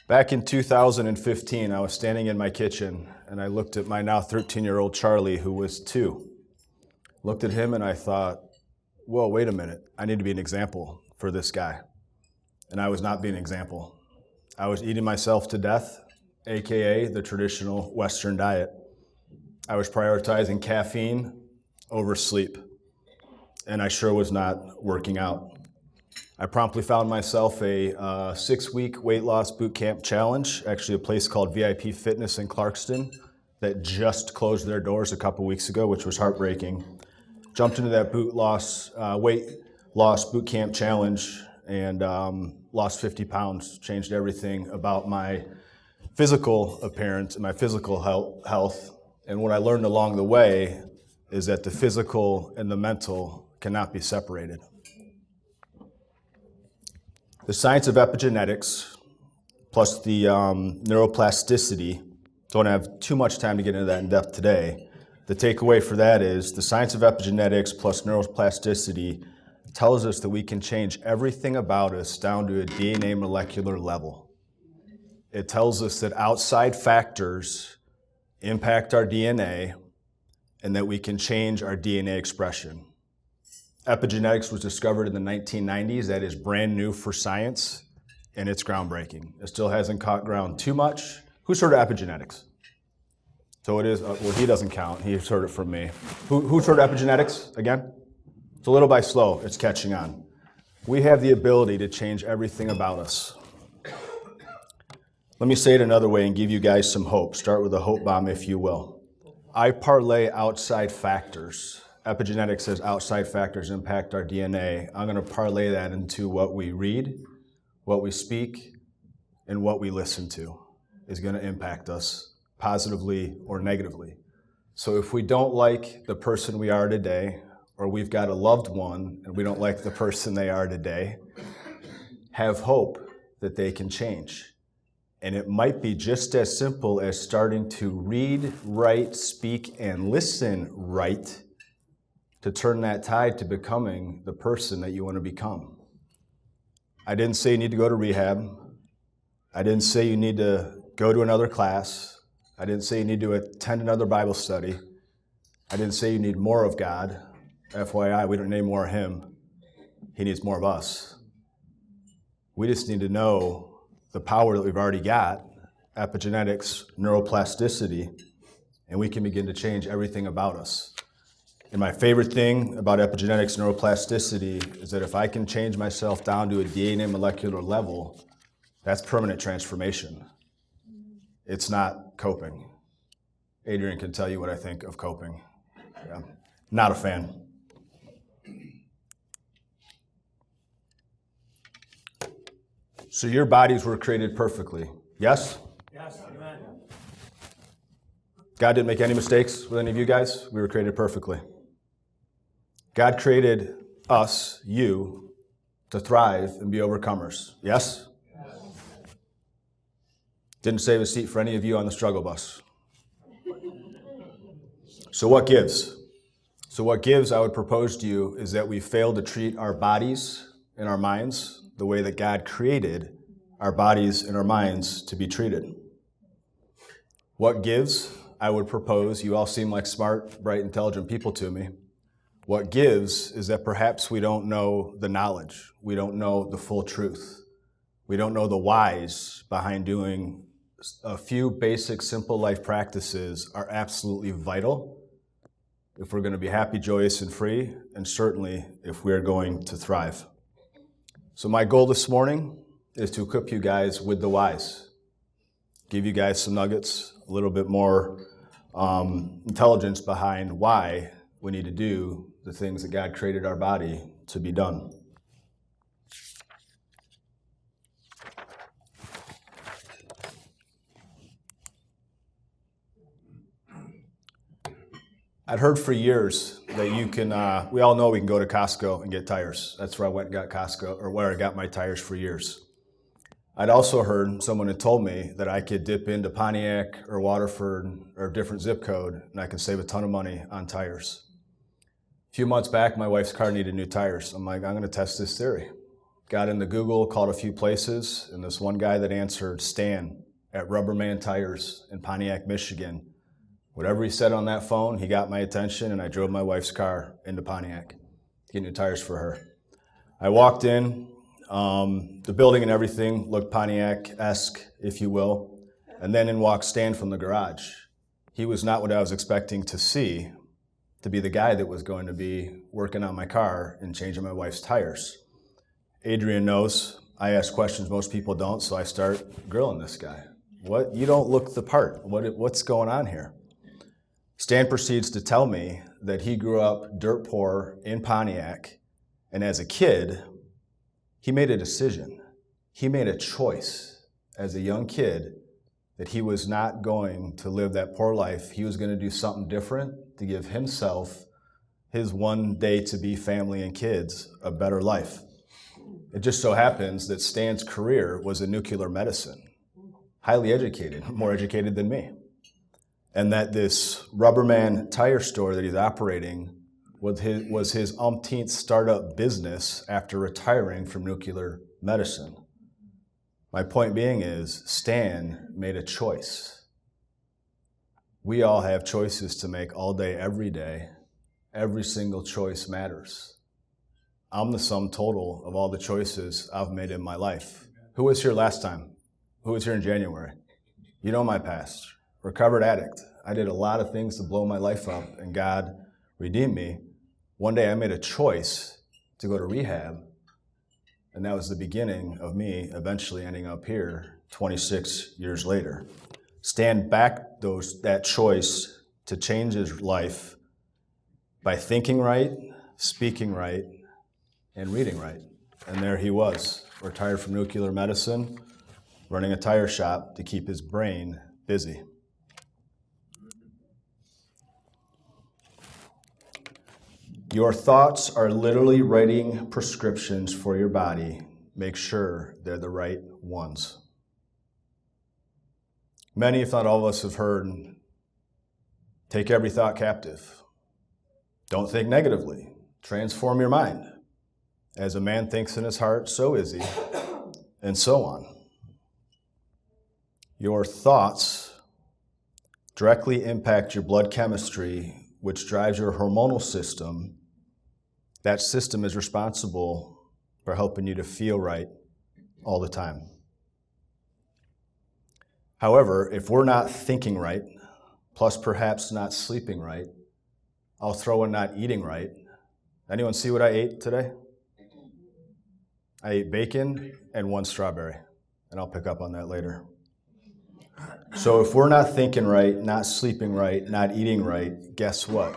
Back in 2015, I was standing in my kitchen and I looked at my now 13-year-old Charlie, who was 2. Looked at him and I thought, whoa, wait a minute. I need to be an example for this guy. And I was not being an example. I was eating myself to death, AKA the traditional Western diet. I was prioritizing caffeine over sleep, and I sure was not working out. I promptly found myself a 6-week weight loss boot camp challenge, actually a place called VIP Fitness in Clarkston that just closed their doors a couple weeks ago, which was heartbreaking. Jumped into that weight loss boot camp challenge and lost 50 pounds, changed everything about my physical appearance and my physical health. And what I learned along the way is that the physical and the mental cannot be separated. The science of epigenetics plus the neuroplasticity, don't have too much time to get into that in depth today. The takeaway for that is the science of epigenetics plus neuroplasticity tells us that we can change everything about us down to a DNA molecular level. It tells us that outside factors impact our DNA and that we can change our DNA expression. Epigenetics was discovered in the 1990s. That is brand new for science, and it's groundbreaking. It still hasn't caught ground too much. Who's heard of epigenetics? So it is, well, he doesn't count. He's heard it from me. Who's heard of epigenetics again? So little by slow, it's catching on. We have the ability to change everything about us. Let me say it another way and give you guys some hope. Start with a hope bomb, if you will. I parlay outside factors. Epigenetics says outside factors impact our DNA. I'm going to parlay that into what we read, what we speak, and what we listen to is going to impact us positively or negatively. So if we don't like the person we are today, or we've got a loved one and we don't like the person they are today, have hope that they can change. And it might be just as simple as starting to read, write, speak, and listen right to turn that tide to becoming the person that you want to become. I didn't say you need to go to rehab. I didn't say you need to go to another class. I didn't say you need to attend another Bible study. I didn't say you need more of God. FYI, we don't need more of Him. He needs more of us. We just need to know the power that we've already got, epigenetics, neuroplasticity, and we can begin to change everything about us. And my favorite thing about epigenetics, neuroplasticity, is that if I can change myself down to a DNA molecular level, that's permanent transformation. It's not coping. Adrian can tell you what I think of coping. Yeah. Not a fan. So your bodies were created perfectly. Yes? Yes, amen. God didn't make any mistakes with any of you guys. We were created perfectly. God created us, you, to thrive and be overcomers. Yes? Yes. Didn't save a seat for any of you on the struggle bus. So what gives? So what gives, I would propose to you, is that we fail to treat our bodies and our minds the way that God created our bodies and our minds to be treated. What gives, I would propose, you all seem like smart, bright, intelligent people to me. What gives is that perhaps we don't know the knowledge. We don't know the full truth. We don't know the whys behind doing a few basic, simple life practices are absolutely vital if we're going to be happy, joyous, and free, and certainly if we're going to thrive. So my goal this morning is to equip you guys with the whys, give you guys some nuggets, a little bit more intelligence behind why we need to do the things that God created our body to be done. I'd heard for years that you can, we all know we can go to Costco and get tires. That's where I went and got Costco, or where I got my tires for years. I'd also heard someone had told me that I could dip into Pontiac or Waterford or a different zip code and I could save a ton of money on tires. A few months back, my wife's car needed new tires. I'm like, I'm going to test this theory. Got into Google, called a few places, and this one guy that answered, Stan at Rubberman Tires in Pontiac, Michigan. Whatever he said on that phone, he got my attention, and I drove my wife's car into Pontiac to get new tires for her. I walked in, the building and everything looked Pontiac-esque, if you will, and then in walked Stan from the garage. He was not what I was expecting to see, to be the guy that was going to be working on my car and changing my wife's tires. Adrian knows I ask questions most people don't, so I start grilling this guy. What? You don't look the part. What's going on here? Stan proceeds to tell me that he grew up dirt poor in Pontiac, and as a kid, he made a decision. He made a choice as a young kid that he was not going to live that poor life. He was going to do something different to give himself, his one day to be family and kids, a better life. It just so happens that Stan's career was in nuclear medicine, highly educated, more educated than me. And that this Rubberman tire store that he's operating was his umpteenth startup business after retiring from nuclear medicine. My point being is, Stan made a choice. We all have choices to make all day, every day. Every single choice matters. I'm the sum total of all the choices I've made in my life. Who was here last time? Who was here in January? You know my past. Recovered addict. I did a lot of things to blow my life up, and God redeemed me. One day I made a choice to go to rehab, and that was the beginning of me eventually ending up here 26 years later. Stan backed that choice to change his life by thinking right, speaking right, and reading right. And there he was, retired from nuclear medicine, running a tire shop to keep his brain busy. Your thoughts are literally writing prescriptions for your body. Make sure they're the right ones. Many, if not all of us, have heard, take every thought captive. Don't think negatively. Transform your mind. As a man thinks in his heart, so is he, and so on. Your thoughts directly impact your blood chemistry, which drives your hormonal system. That system is responsible for helping you to feel right all the time. However, if we're not thinking right, plus perhaps not sleeping right, I'll throw in not eating right. Anyone see what I ate today? I ate bacon and 1 strawberry, and I'll pick up on that later. So if we're not thinking right, not sleeping right, not eating right, guess what?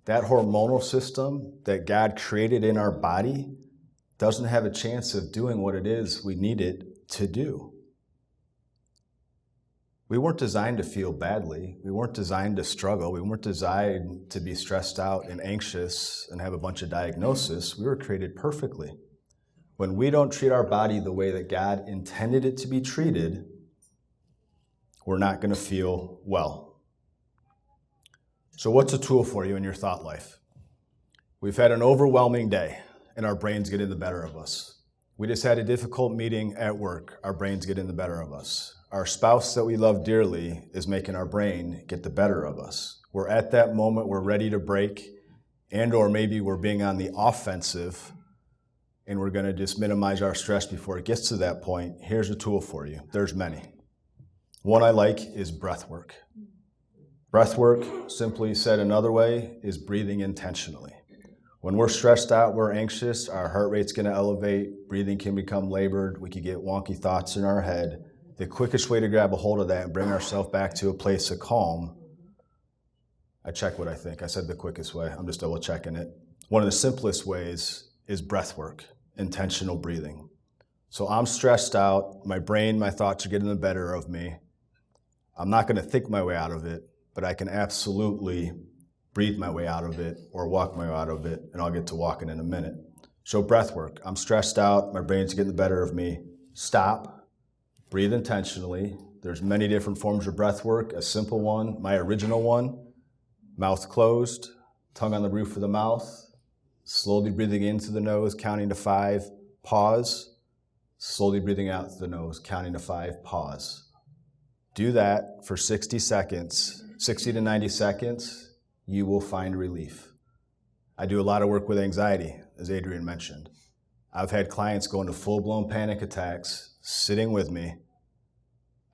That hormonal system that God created in our body doesn't have a chance of doing what it is we need it to do. We weren't designed to feel badly. We weren't designed to struggle. We weren't designed to be stressed out and anxious and have a bunch of diagnoses. We were created perfectly. When we don't treat our body the way that God intended it to be treated, we're not going to feel well. So what's a tool for you in your thought life? We've had an overwhelming day, and our brains get in the better of us. We just had a difficult meeting at work. Our brains get in the better of us. Our spouse that we love dearly is making our brain get the better of us. We're at that moment, we're ready to break, and or maybe we're being on the offensive, and we're going to just minimize our stress before it gets to that point. Here's a tool for you. There's many. One I like is breath work. Breath work, simply said another way, is breathing intentionally. When we're stressed out, we're anxious, our heart rate's going to elevate, breathing can become labored, we can get wonky thoughts in our head. The quickest way to grab a hold of that and bring ourselves back to a place of calm, I check what I think. I said the quickest way. I'm just double checking it. One of the simplest ways is breath work, intentional breathing. So I'm stressed out. My brain, my thoughts are getting the better of me. I'm not going to think my way out of it, but I can absolutely breathe my way out of it or walk my way out of it, and I'll get to walking in a minute. So breath work. I'm stressed out. My brain's getting the better of me. Stop. Breathe intentionally. There's many different forms of breath work. A simple one, my original one, mouth closed, tongue on the roof of the mouth, slowly breathing into the nose, counting to 5, pause, slowly breathing out through the nose, counting to 5, pause. Do that for 60 seconds, 60 to 90 seconds, you will find relief. I do a lot of work with anxiety, as Adrian mentioned. I've had clients go into full-blown panic attacks, sitting with me.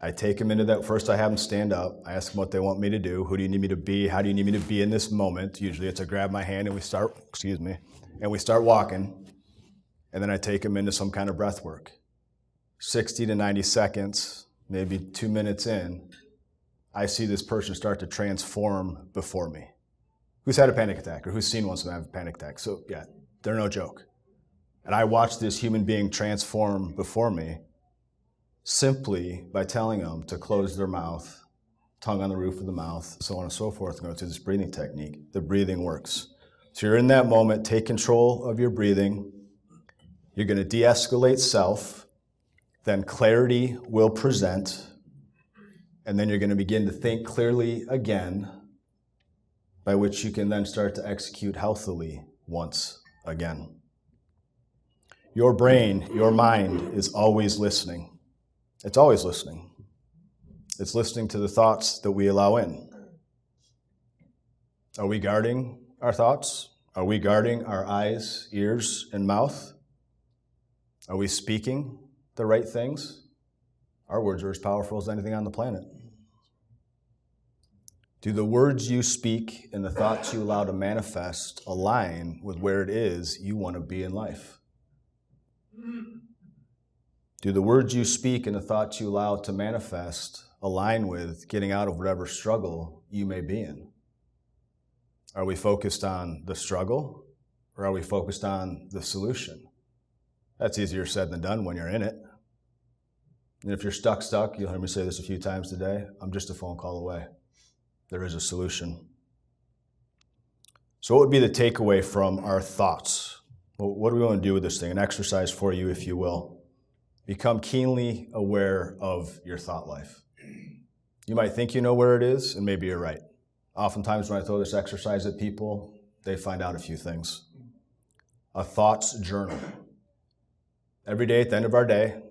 I take them into that. First, I have them stand up. I ask them what they want me to do. Who do you need me to be? How do you need me to be in this moment? Usually it's I grab my hand and we start walking. And then I take them into some kind of breath work. 60 to 90 seconds, maybe 2 minutes in, I see this person start to transform before me. Who's had a panic attack or who's seen one have a panic attack? So yeah, they're no joke. And I watched this human being transform before me simply by telling them to close their mouth, tongue on the roof of the mouth, so on and so forth, going through this breathing technique. The breathing works. So you're in that moment, take control of your breathing. You're going to de-escalate self, then clarity will present, and then you're going to begin to think clearly again, by which you can then start to execute healthily once again. Your brain, your mind is always listening. It's always listening. It's listening to the thoughts that we allow in. Are we guarding our thoughts? Are we guarding our eyes, ears, and mouth? Are we speaking the right things? Our words are as powerful as anything on the planet. Do the words you speak and the thoughts you allow to manifest align with where it is you want to be in life? Do the words you speak and the thoughts you allow to manifest align with getting out of whatever struggle you may be in? Are we focused on the struggle or are we focused on the solution? That's easier said than done when you're in it. And if you're stuck, you'll hear me say this a few times today, I'm just a phone call away. There is a solution. So what would be the takeaway from our thoughts? Well, what do we want to do with this thing? An exercise for you, if you will. Become keenly aware of your thought life. You might think you know where it is, and maybe you're right. Oftentimes when I throw this exercise at people, they find out a few things. A thoughts journal. Every day at the end of our day,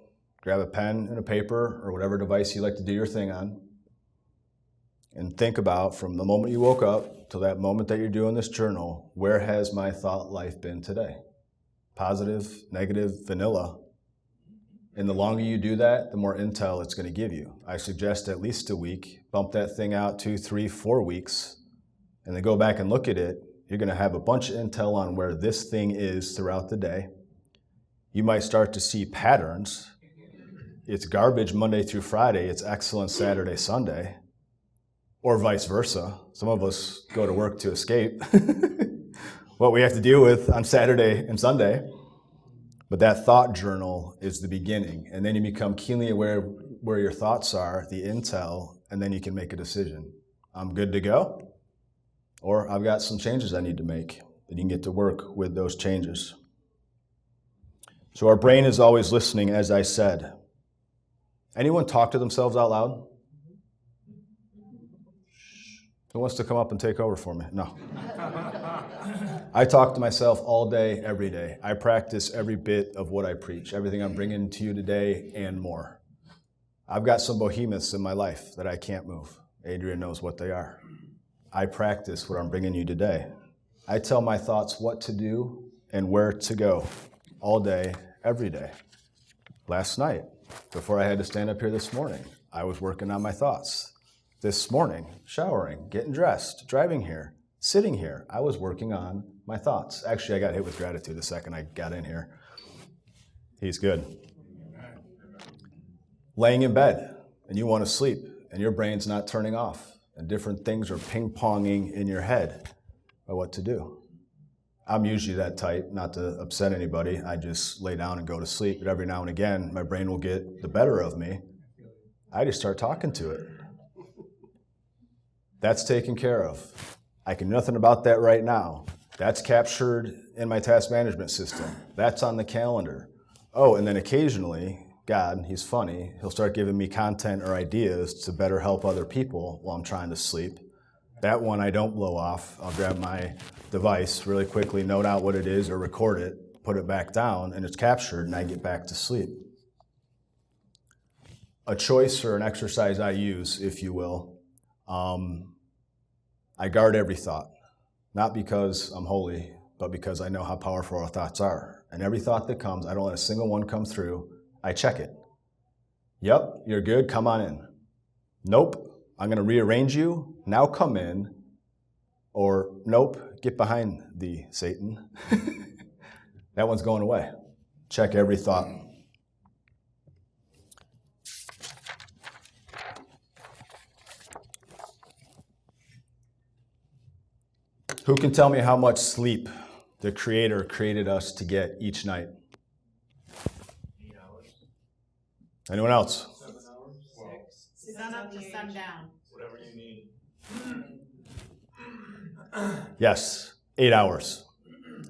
grab a pen and a paper or whatever device you like to do your thing on, and think about from the moment you woke up to that moment that you're doing this journal, where has my thought life been today? Positive, negative, vanilla. And the longer you do that, the more intel it's going to give you. I suggest at least a week. Bump that thing out 2, 3, 4 weeks, and then go back and look at it. You're going to have a bunch of intel on where this thing is throughout the day. You might start to see patterns. It's garbage Monday through Friday. It's excellent Saturday, Sunday. Or vice versa. Some of us go to work to escape what we have to deal with on Saturday and Sunday. But that thought journal is the beginning. And then you become keenly aware where your thoughts are, the intel, and then you can make a decision. I'm good to go, or I've got some changes I need to make. Then you can get to work with those changes. So our brain is always listening, as I said. Anyone talk to themselves out loud? Who wants to come up and take over for me? No. I talk to myself all day, every day. I practice every bit of what I preach, everything I'm bringing to you today and more. I've got some behemoths in my life that I can't move. Adrian knows what they are. I practice what I'm bringing you today. I tell my thoughts what to do and where to go all day, every day. Last night, before I had to stand up here this morning, I was working on my thoughts. This morning, showering, getting dressed, driving here, sitting here, I was working on my thoughts. Actually, I got hit with gratitude the second I got in here. He's good. Laying in bed, and you want to sleep, and your brain's not turning off, and different things are ping-ponging in your head about what to do. I'm usually that type, not to upset anybody. I just lay down and go to sleep, but every now and again, my brain will get the better of me. I just start talking to it. That's taken care of. I can do nothing about that right now. That's captured in my task management system. That's on the calendar. Oh, and then occasionally, God, he's funny, he'll start giving me content or ideas to better help other people while I'm trying to sleep. That one I don't blow off. I'll grab my device really quickly, note out what it is or record it, put it back down, and it's captured, and I get back to sleep. a choice or an exercise I use, if you will. I guard every thought, not because I'm holy, but because I know how powerful our thoughts are. And every thought that comes, I don't let a single one come through. I check it. Yep, you're good, come on in. Nope, I'm going to rearrange you, now come in. Or nope, get behind thee, Satan. That one's going away. Check every thought. Who can tell me how much sleep the Creator created us to get each night? 8 hours. Anyone else? 7 hours. 6. Sun up to sundown. Whatever you need. Yes, 8 hours.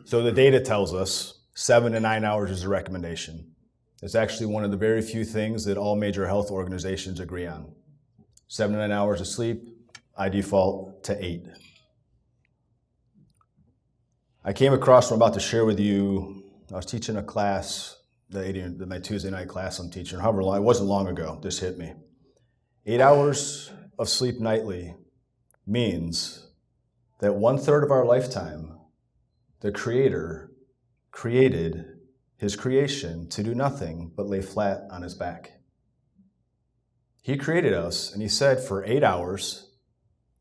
So the data tells us 7 to 9 hours is a recommendation. It's actually one of the very few things that all major health organizations agree on. 7 to 9 hours of sleep, I default to 8. I came across what I'm about to share with you. I was teaching a class, my Tuesday night class I'm teaching, however long, it wasn't long ago, this hit me. 8 hours of sleep nightly means that 1/3 of our lifetime, the Creator created his creation to do nothing but lay flat on his back. He created us, and he said for 8 hours,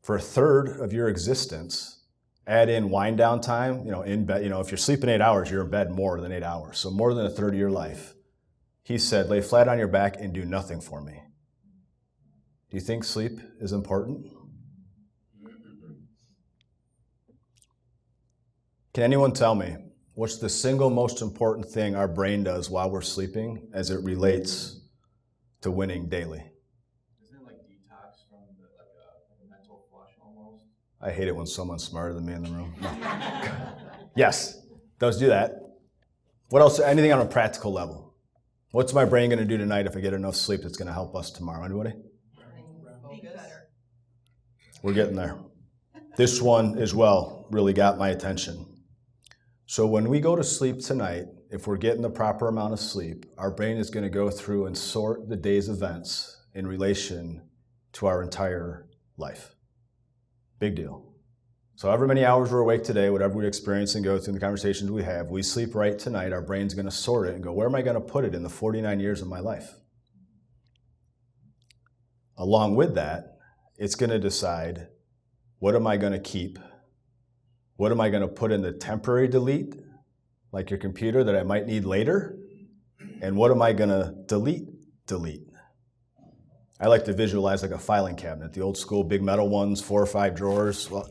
for 1/3 of your existence, add in wind down time, in bed, if you're sleeping 8 hours, you're in bed more than 8 hours. So more than 1/3 of your life. He said, lay flat on your back and do nothing for me. Do you think sleep is important? Can anyone tell me what's the single most important thing our brain does while we're sleeping as it relates to winning daily? Isn't it like detox from a mental flush almost? I hate it when someone's smarter than me in the room. No. Yes, does do that. What else? Anything on a practical level? What's my brain going to do tonight if I get enough sleep that's going to help us tomorrow? Anybody? We're getting there. This one as well really got my attention. So when we go to sleep tonight, if we're getting the proper amount of sleep, our brain is going to go through and sort the day's events in relation to our entire life. Big deal. So however many hours we're awake today, whatever we experience and go through, the conversations we have, we sleep right tonight, our brain's going to sort it and go, where am I going to put it in the 49 years of my life? Along with that, it's going to decide, what am I going to keep? What am I going to put in the temporary delete, like your computer that I might need later? And what am I going to delete? I like to visualize like a filing cabinet, the old school big metal ones, 4 or 5 drawers. Well,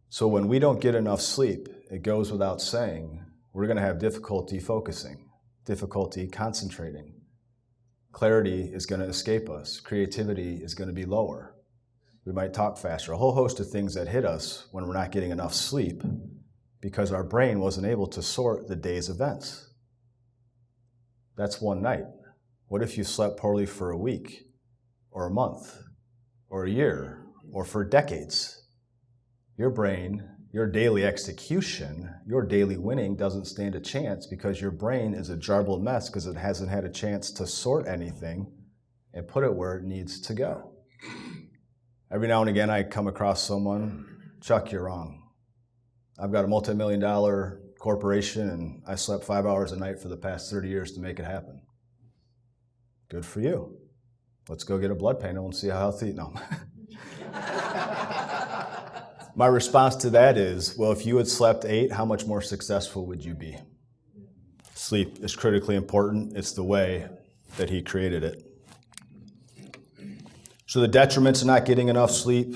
so when we don't get enough sleep, it goes without saying, we're going to have difficulty focusing, difficulty concentrating. Clarity is going to escape us. Creativity is going to be lower. We might talk faster. A whole host of things that hit us when we're not getting enough sleep because our brain wasn't able to sort the day's events. That's one night. What if you slept poorly for a week or a month or a year or for decades? Your brain, your daily execution, your daily winning doesn't stand a chance because your brain is a jarbled mess because it hasn't had a chance to sort anything and put it where it needs to go. Every now and again, I come across someone, Chuck, you're wrong. I've got a multi-million-dollar corporation, and I slept 5 hours a night for the past 30 years to make it happen. Good for you. Let's go get a blood panel and see how healthy. No. My response to that is, well, if you had slept 8, how much more successful would you be? Sleep is critically important. It's the way that he created it. So the detriments of not getting enough sleep,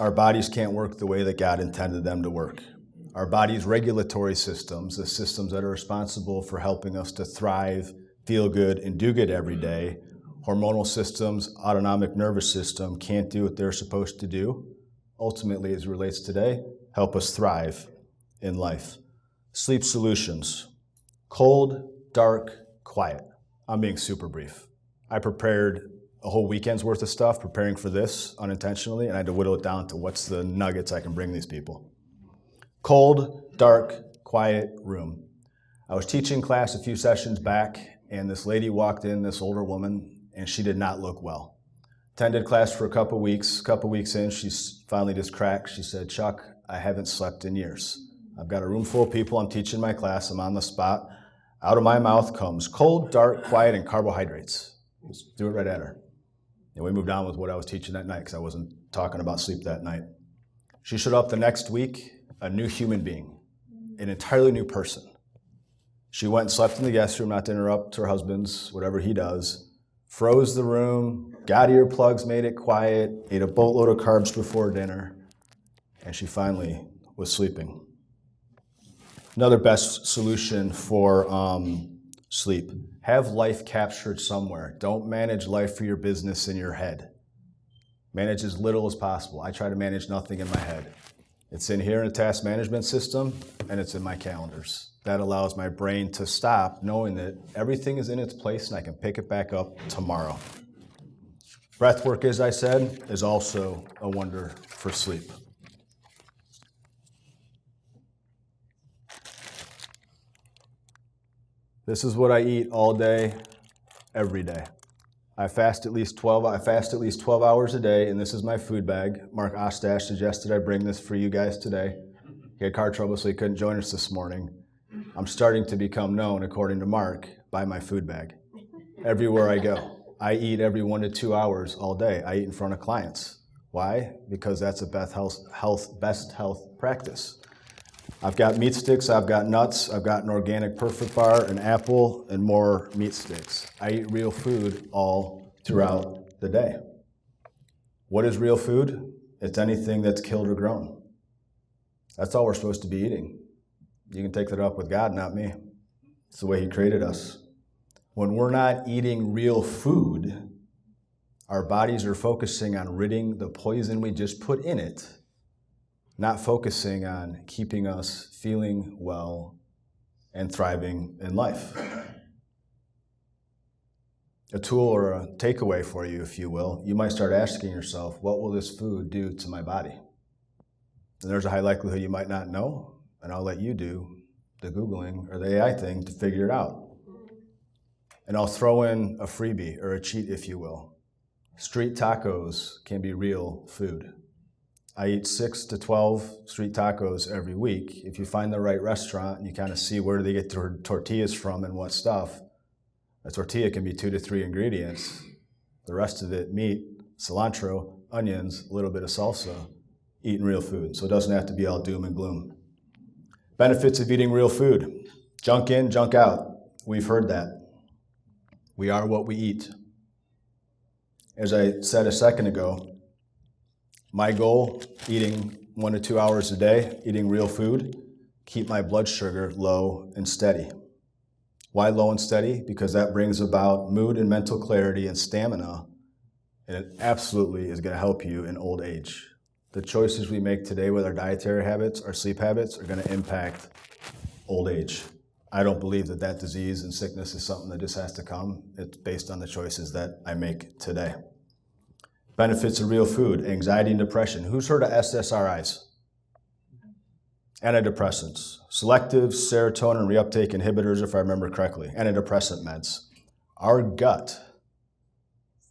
our bodies can't work the way that God intended them to work. Our body's regulatory systems, the systems that are responsible for helping us to thrive, feel good, and do good every day, hormonal systems, autonomic nervous system can't do what they're supposed to do. Ultimately, as it relates today, help us thrive in life. Sleep solutions. Cold, dark, quiet. I'm being super brief. I prepared a whole weekend's worth of stuff preparing for this unintentionally, and I had to whittle it down to what's the nuggets I can bring these people. Cold, dark, quiet room. I was teaching class a few sessions back, and this lady walked in, this older woman, and she did not look well. Attended class for a couple weeks. Couple weeks in, she's finally just cracked. She said, Chuck, I haven't slept in years. I've got a room full of people. I'm teaching my class. I'm on the spot. Out of my mouth comes cold, dark, quiet, and carbohydrates. Just do it right at her. And we moved on with what I was teaching that night because I wasn't talking about sleep that night. She showed up the next week, a new human being, an entirely new person. She went and slept in the guest room, not to interrupt her husband's, whatever he does, froze the room, got earplugs, made it quiet, ate a boatload of carbs before dinner, and she finally was sleeping. Another best solution for sleep. Have life captured somewhere. Don't manage life for your business in your head. Manage as little as possible. I try to manage nothing in my head. It's in here in a task management system, and it's in my calendars. That allows my brain to stop knowing that everything is in its place and I can pick it back up tomorrow. Breath work, as I said, is also a wonder for sleep. This is what I eat all day, every day. I fast at least 12 hours a day, and this is my food bag. Mark Ostash suggested I bring this for you guys today. He had car trouble, so he couldn't join us this morning. I'm starting to become known, according to Mark, by my food bag. Everywhere I go, I eat every 1 to 2 hours all day. I eat in front of clients. Why? Because that's a best health practice. I've got meat sticks, I've got nuts, I've got an organic Perfect Bar, an apple, and more meat sticks. I eat real food all throughout the day. What is real food? It's anything that's killed or grown. That's all we're supposed to be eating. You can take that up with God, not me. It's the way He created us. When we're not eating real food, our bodies are focusing on ridding the poison we just put in it, not focusing on keeping us feeling well and thriving in life. A tool or a takeaway for you, if you will, you might start asking yourself, what will this food do to my body? And there's a high likelihood you might not know, and I'll let you do the Googling or the AI thing to figure it out. And I'll throw in a freebie or a cheat, if you will. Street tacos can be real food. I eat 6 to 12 street tacos every week. If you find the right restaurant and you kind of see where do they get their tortillas from and what stuff, a tortilla can be 2 to 3 ingredients. The rest of it, meat, cilantro, onions, a little bit of salsa, eating real food. So it doesn't have to be all doom and gloom. Benefits of eating real food. Junk in, junk out. We've heard that. We are what we eat. As I said a second ago, my goal, eating 1 to 2 hours a day, eating real food, keep my blood sugar low and steady. Why low and steady? Because that brings about mood and mental clarity and stamina, and it absolutely is going to help you in old age. The choices we make today with our dietary habits, our sleep habits, are going to impact old age. I don't believe that disease and sickness is something that just has to come. It's based on the choices that I make today. Benefits of real food, anxiety and depression. Who's heard of SSRIs? Antidepressants, selective serotonin reuptake inhibitors, if I remember correctly, antidepressant meds. Our gut,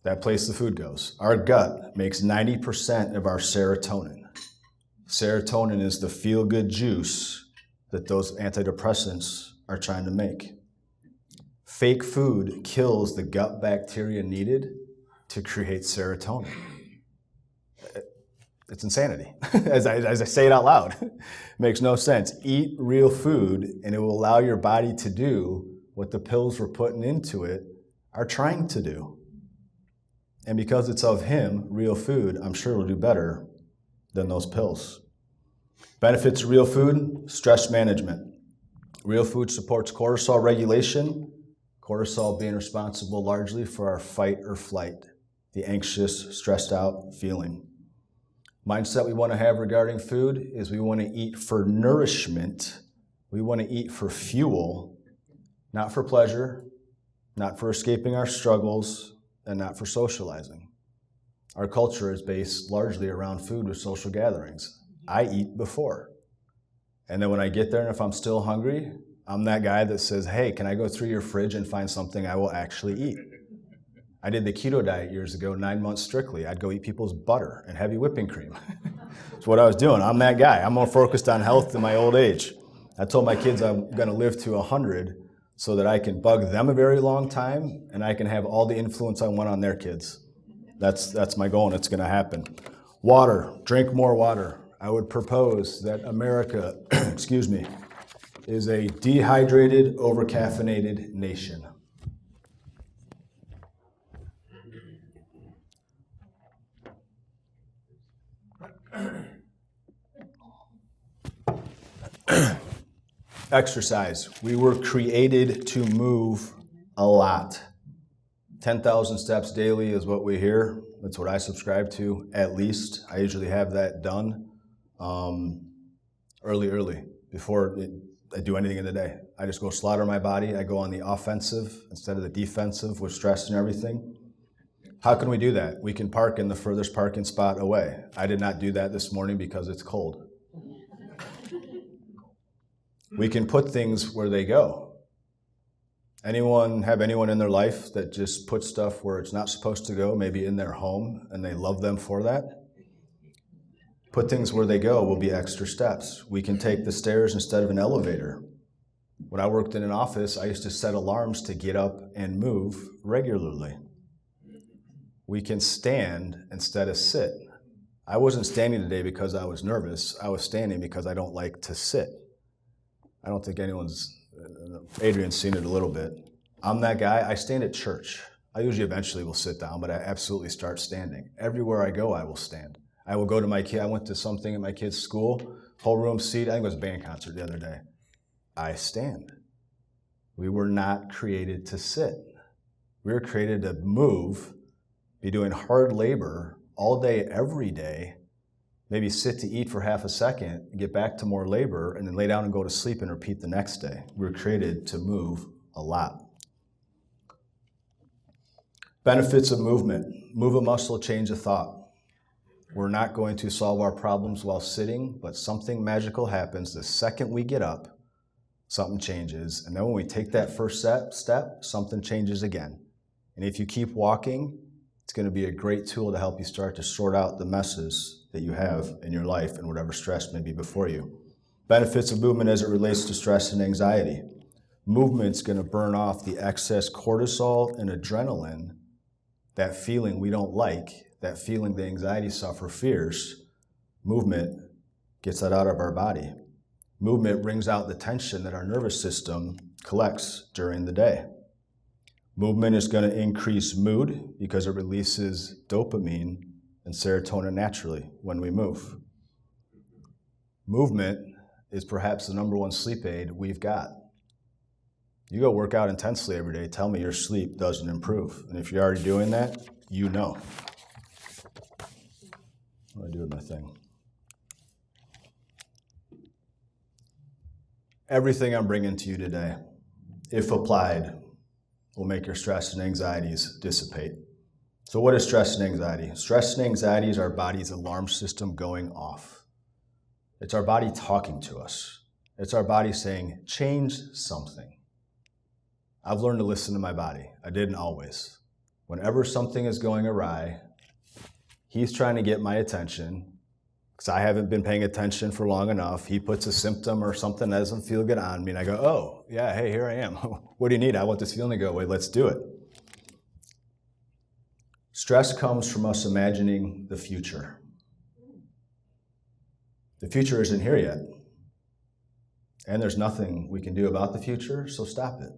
that place the food goes, our gut makes 90% of our serotonin. Serotonin is the feel-good juice that those antidepressants are trying to make. Fake food kills the gut bacteria needed to create serotonin. It's insanity. As I say it out loud, it makes no sense. Eat real food and it will allow your body to do what the pills we're putting into it are trying to do. And because it's of Him, real food, I'm sure will do better than those pills. Benefits of real food, stress management. Real food supports cortisol regulation, cortisol being responsible largely for our fight or flight, the anxious, stressed out feeling. Mindset we want to have regarding food is we want to eat for nourishment. We want to eat for fuel, not for pleasure, not for escaping our struggles, and not for socializing. Our culture is based largely around food with social gatherings. I eat before. And then when I get there and if I'm still hungry, I'm that guy that says, hey, can I go through your fridge and find something I will actually eat? I did the keto diet years ago, 9 months strictly. I'd go eat people's butter and heavy whipping cream. That's what I was doing. I'm that guy. I'm more focused on health in my old age. I told my kids I'm going to live to 100 so that I can bug them a very long time and I can have all the influence I want on their kids. That's my goal, and it's going to happen. Water. Drink more water. I would propose that America, excuse me, is a dehydrated, overcaffeinated nation. Exercise. We were created to move a lot. 10,000 steps daily is what we hear. That's what I subscribe to, at least. I usually have that done early, before I do anything in the day. I just go slaughter my body. I go on the offensive instead of the defensive with stress and everything. How can we do that? We can park in the furthest parking spot away. I did not do that this morning because it's cold. We can put things where they go. Anyone have anyone in their life that just puts stuff where it's not supposed to go, maybe in their home, and they love them for that? Put things where they go will be extra steps. We can take the stairs instead of an elevator. When I worked in an office, I used to set alarms to get up and move regularly. We can stand instead of sit. I wasn't standing today because I was nervous. I was standing because I don't like to sit. I don't think Adrian's seen it a little bit. I'm that guy. I stand at church. I usually eventually will sit down, but I absolutely start standing. Everywhere I go, I will stand. I will go to my kid. I went to something at my kid's school, whole room seat. I think it was a band concert the other day. I stand. We were not created to sit. We were created to move, be doing hard labor all day, every day, maybe sit to eat for half a second, get back to more labor, and then lay down and go to sleep and repeat the next day. We were created to move a lot. Benefits of movement. Move a muscle, change a thought. We're not going to solve our problems while sitting, but something magical happens the second we get up, something changes. And then when we take that first step, something changes again. And if you keep walking, it's going to be a great tool to help you start to sort out the messes that you have in your life and whatever stress may be before you. Benefits of movement as it relates to stress and anxiety. Movement's going to burn off the excess cortisol and adrenaline, that feeling we don't like, that feeling the anxiety suffer fears. Movement gets that out of our body. Movement brings out the tension that our nervous system collects during the day. Movement is going to increase mood because it releases dopamine and serotonin naturally when we move. Movement is perhaps the number one sleep aid we've got. You go work out intensely every day, tell me your sleep doesn't improve. And if you're already doing that, you know. What do I do with my thing? Everything I'm bringing to you today, if applied, will make your stress and anxieties dissipate. So what is stress and anxiety? Stress and anxiety is our body's alarm system going off. It's our body talking to us. It's our body saying, change something. I've learned to listen to my body. I didn't always. Whenever something is going awry, he's trying to get my attention because I haven't been paying attention for long enough. He puts a symptom or something that doesn't feel good on me, and I go, oh, yeah, hey, here I am. What do you need? I want this feeling to go away. Let's do it. Stress comes from us imagining the future. The future isn't here yet. And there's nothing we can do about the future, so stop it.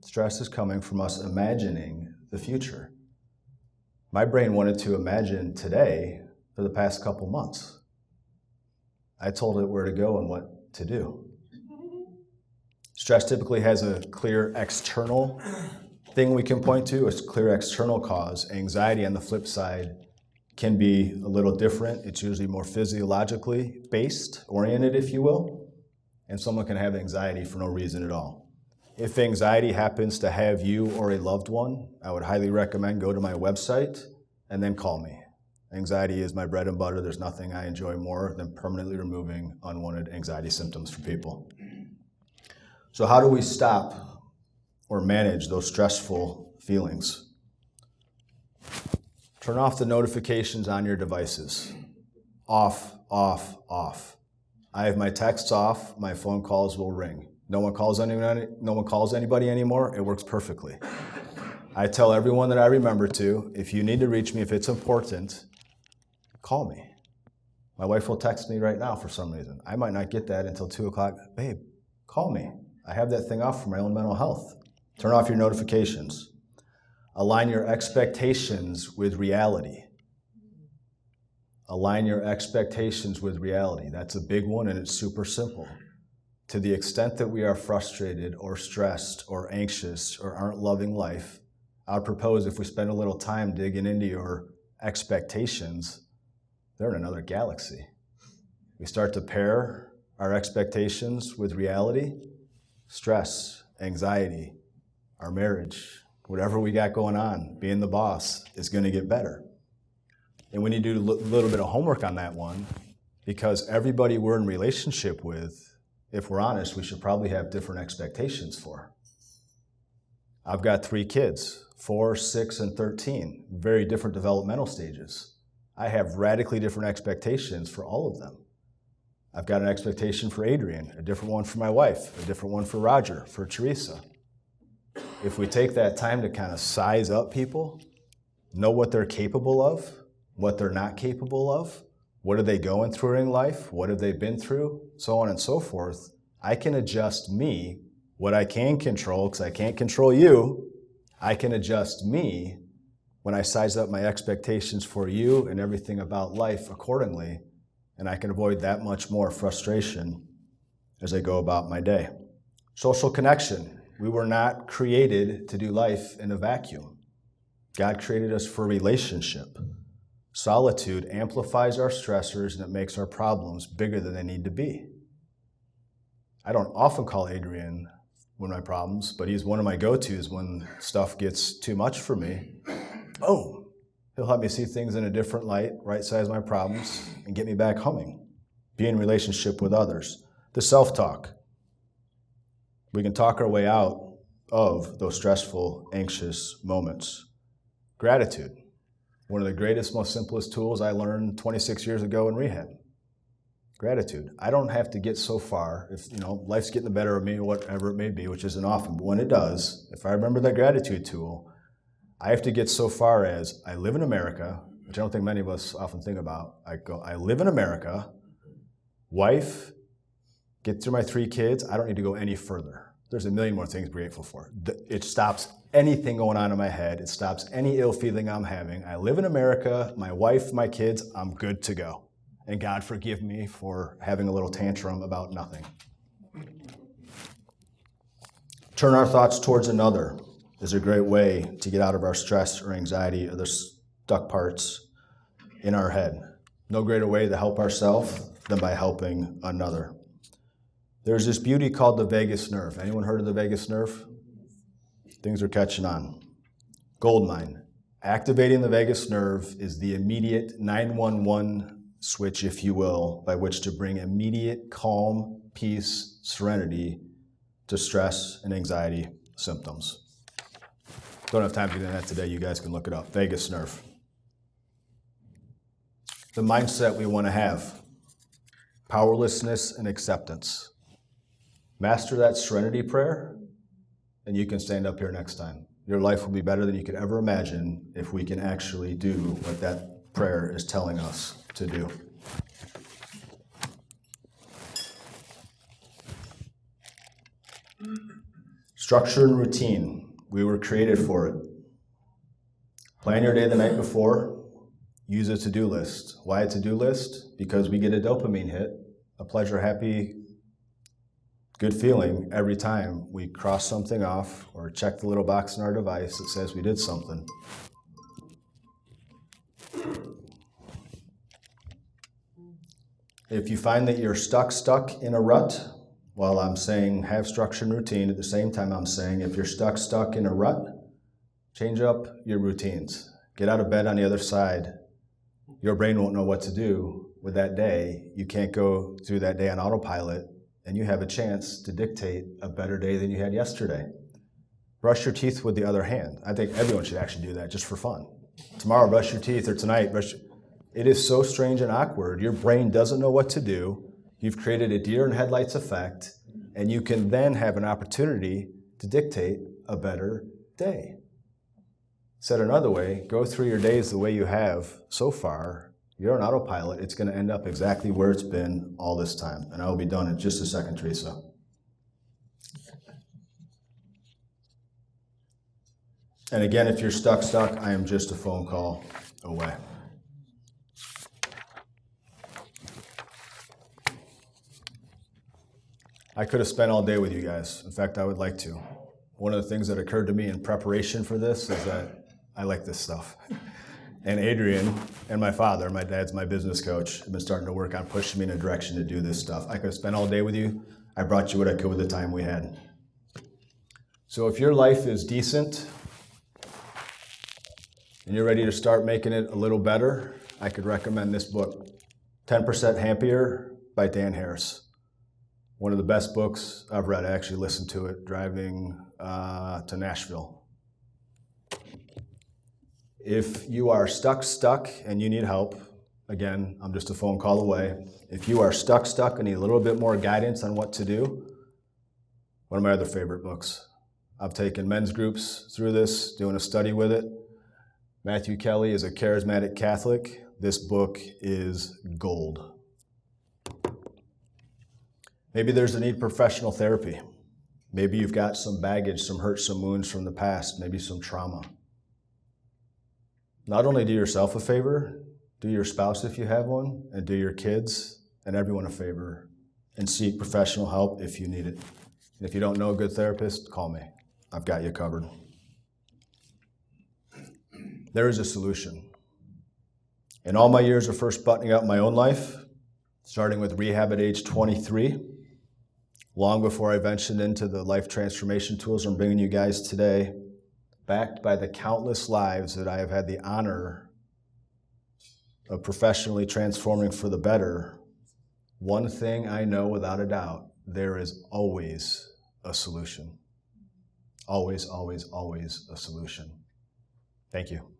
Stress is coming from us imagining the future. My brain wanted to imagine today for the past couple months. I told it where to go and what to do. Stress typically has a clear external thing we can point to, a clear external cause. Anxiety, on the flip side, can be a little different. It's usually more physiologically based, oriented, if you will. And someone can have anxiety for no reason at all. If anxiety happens to have you or a loved one, I would highly recommend go to my website and then call me. Anxiety is my bread and butter. There's nothing I enjoy more than permanently removing unwanted anxiety symptoms from people. So how do we stop or manage those stressful feelings? Turn off the notifications on your devices. Off, off, off. I have my texts off, my phone calls will ring. No one calls anybody anymore. It works perfectly. I tell everyone that I remember to, if you need to reach me, if it's important, call me. My wife will text me right now for some reason. I might not get that until 2 o'clock. Babe, call me. I have that thing off for my own mental health. Turn off your notifications. Align your expectations with reality. Align your expectations with reality. That's a big one, and it's super simple. To the extent that we are frustrated or stressed or anxious or aren't loving life, I would propose if we spend a little time digging into your expectations, they're in another galaxy. We start to pair our expectations with reality, stress, anxiety, our marriage, whatever we got going on, being the boss is going to get better. And we need to do a little bit of homework on that one, because everybody we're in relationship with, if we're honest, we should probably have different expectations for. I've got 3 kids, 4, 6, and 13, very different developmental stages. I have radically different expectations for all of them. I've got an expectation for Adrian, a different one for my wife, a different one for Roger, for Teresa. If we take that time to kind of size up people, know what they're capable of, what they're not capable of, what are they going through in life, what have they been through, so on and so forth, I can adjust me, what I can control, because I can't control you, I can adjust me when I size up my expectations for you and everything about life accordingly, and I can avoid that much more frustration as I go about my day. Social connection. We were not created to do life in a vacuum. God created us for relationship. Solitude amplifies our stressors and it makes our problems bigger than they need to be. I don't often call Adrian one of my problems, but he's one of my go-tos when stuff gets too much for me. Boom! He'll help me see things in a different light, right-size my problems, and get me back humming. Be in relationship with others. The self-talk. We can talk our way out of those stressful, anxious moments. Gratitude. One of the greatest, most simplest tools I learned 26 years ago in rehab. Gratitude. I don't have to get so far, if life's getting the better of me or whatever it may be, which isn't often, but when it does, if I remember that gratitude tool, I have to get so far as I live in America, which I don't think many of us often think about. I live in America, wife, get through my 3 kids, I don't need to go any further. There's a million more things to be grateful for. It stops anything going on in my head. It stops any ill feeling I'm having. I live in America, my wife, my kids, I'm good to go. And God forgive me for having a little tantrum about nothing. Turn our thoughts towards another is a great way to get out of our stress or anxiety or the stuck parts in our head. No greater way to help ourselves than by helping another. There's this beauty called the vagus nerve. Anyone heard of the vagus nerve? Things are catching on. Goldmine. Activating the vagus nerve is the immediate 911 switch, if you will, by which to bring immediate calm, peace, serenity to stress and anxiety symptoms. Don't have time to get into that today. You guys can look it up. Vagus nerve. The mindset we want to have. Powerlessness and acceptance. Master that serenity prayer, and you can stand up here next time. Your life will be better than you could ever imagine if we can actually do what that prayer is telling us to do. Structure and routine. We were created for it. Plan your day the night before. Use a to-do list. Why a to-do list? Because we get a dopamine hit, a pleasure, happy, good feeling every time we cross something off or check the little box in our device that says we did something. If you find that you're stuck in a rut, while I'm saying have structure and routine, at the same time I'm saying if you're stuck in a rut, change up your routines. Get out of bed on the other side. Your brain won't know what to do with that day. You can't go through that day on autopilot and you have a chance to dictate a better day than you had yesterday. Brush your teeth with the other hand. I think everyone should actually do that just for fun. Tomorrow, brush your teeth, or tonight, It is so strange and awkward. Your brain doesn't know what to do. You've created a deer in headlights effect, and you can then have an opportunity to dictate a better day. Said another way, go through your days the way you have so far. You're on autopilot. It's going to end up exactly where it's been all this time. And I will be done in just a second, Teresa. And again, if you're stuck, I am just a phone call away. I could have spent all day with you guys. In fact, I would like to. One of the things that occurred to me in preparation for this is that I like this stuff. And Adrian and my father, my dad's my business coach, have been starting to work on pushing me in a direction to do this stuff. I could have spent all day with you. I brought you what I could with the time we had. So if your life is decent and you're ready to start making it a little better, I could recommend this book, 10% Happier by Dan Harris. One of the best books I've read. I actually listened to it driving to Nashville. If you are stuck and you need help, again, I'm just a phone call away. If you are stuck and need a little bit more guidance on what to do, one of my other favorite books. I've taken men's groups through this, doing a study with it. Matthew Kelly is a charismatic Catholic. This book is gold. Maybe there's a need for professional therapy. Maybe you've got some baggage, some hurt, some wounds from the past, maybe some trauma. Not only do yourself a favor, do your spouse if you have one, and do your kids and everyone a favor, and seek professional help if you need it. And if you don't know a good therapist, call me. I've got you covered. There is a solution. In all my years of first buttoning up my own life, starting with rehab at age 23, long before I ventured into the life transformation tools I'm bringing you guys today, backed by the countless lives that I have had the honor of professionally transforming for the better, one thing I know without a doubt, there is always a solution. Always, always, always a solution. Thank you.